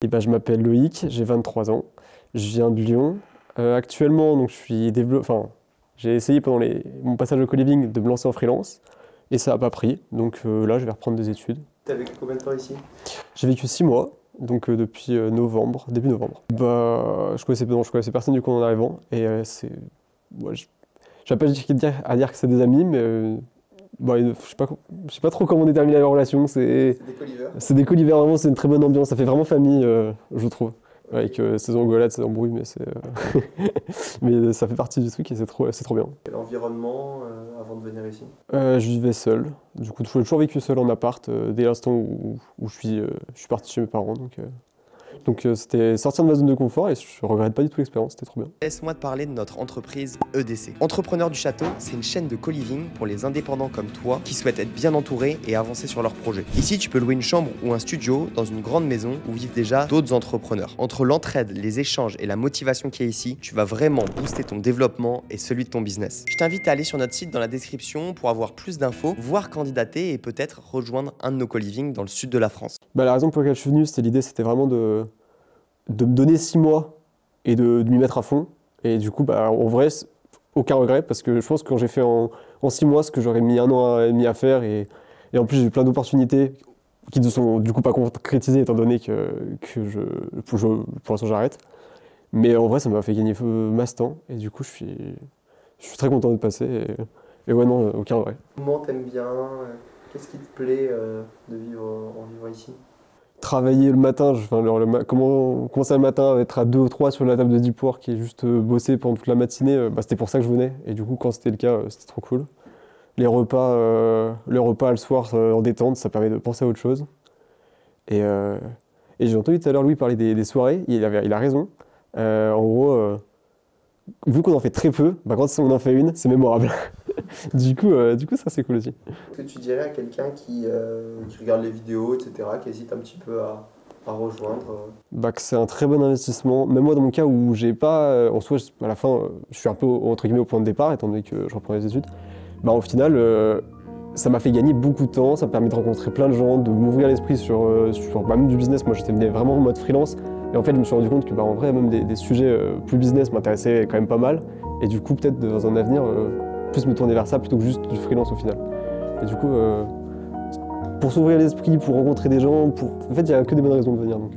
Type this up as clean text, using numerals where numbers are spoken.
Et ben, je m'appelle Loïc, j'ai 23 ans, je viens de Lyon. Actuellement, donc, j'ai essayé pendant mon passage au co-living de me lancer en freelance et ça n'a pas pris. Donc là, je vais reprendre des études. T'as vécu combien de temps ici? J'ai vécu 6 mois, donc depuis novembre, début novembre. Bah, je connaissais personne du coup en arrivant et ouais, je vais pas dire que c'est des amis, mais bah, je sais pas trop comment déterminer la relation. C'est des coliveurs. C'est des colivers, vraiment, c'est une très bonne ambiance. Ça fait vraiment famille, je trouve. Avec ses engueulades, ses embrouilles, mais mais ça fait partie du truc et c'est trop bien. Et l'environnement avant de venir ici? Je vivais seul. Du coup, j'ai toujours vécu seul en appart dès l'instant où je suis parti chez mes parents. Donc c'était sortir de ma zone de confort et je regrette pas du tout l'expérience, c'était trop bien. Laisse-moi te parler de notre entreprise EDC. Entrepreneurs du Château, c'est une chaîne de co-living pour les indépendants comme toi qui souhaitent être bien entourés et avancer sur leurs projets. Ici, tu peux louer une chambre ou un studio dans une grande maison où vivent déjà d'autres entrepreneurs. Entre l'entraide, les échanges et la motivation qui est ici, tu vas vraiment booster ton développement et celui de ton business. Je t'invite à aller sur notre site dans la description pour avoir plus d'infos, voir candidater et peut-être rejoindre un de nos co-living dans le sud de la France. Bah, la raison pour laquelle je suis venu, c'était vraiment de me donner 6 mois et de m'y mettre à fond. Et du coup, bah, en vrai, aucun regret, parce que je pense que quand j'ai fait en 6 mois ce que j'aurais mis 1 an et demi à faire, et en plus j'ai eu plein d'opportunités qui ne sont du coup pas concrétisées, étant donné que pour l'instant j'arrête. Mais en vrai, ça m'a fait gagner masse temps, et du coup je suis très content de passer, et ouais, non, aucun regret. Comment t'aimes bien? Qu'est-ce qui te plaît de vivre en vivant ici? Travailler le matin, commencer le matin, être à 2 ou 3 sur la table de deep work et juste bosser pendant toute la matinée, bah, c'était pour ça que je venais. Et du coup, quand c'était le cas, c'était trop cool. Les repas le soir en détente, ça permet de penser à autre chose. Et j'ai entendu tout à l'heure Louis parler des soirées, il a raison. En gros, vu qu'on en fait très peu, bah, quand on en fait une, c'est mémorable. Du coup, ça c'est cool aussi. Qu'est-ce que tu dirais à quelqu'un qui regarde les vidéos, etc., qui hésite un petit peu à rejoindre? Bah, que c'est un très bon investissement. Même moi, dans mon cas où j'ai pas, en soi, à la fin, je suis un peu entre guillemets au point de départ, étant donné que je reprends les études. Bah, au final, ça m'a fait gagner beaucoup de temps, ça me permet de rencontrer plein de gens, de m'ouvrir l'esprit sur même du business. Moi, j'étais venu vraiment en mode freelance. Et en fait, je me suis rendu compte que, bah, en vrai, même des sujets plus business m'intéressaient quand même pas mal. Et du coup, peut-être dans un avenir, plus me tourner vers ça plutôt que juste du freelance au final. Et du coup, pour s'ouvrir l'esprit, pour rencontrer des gens, en fait, il n'y a que des bonnes raisons de venir. Donc,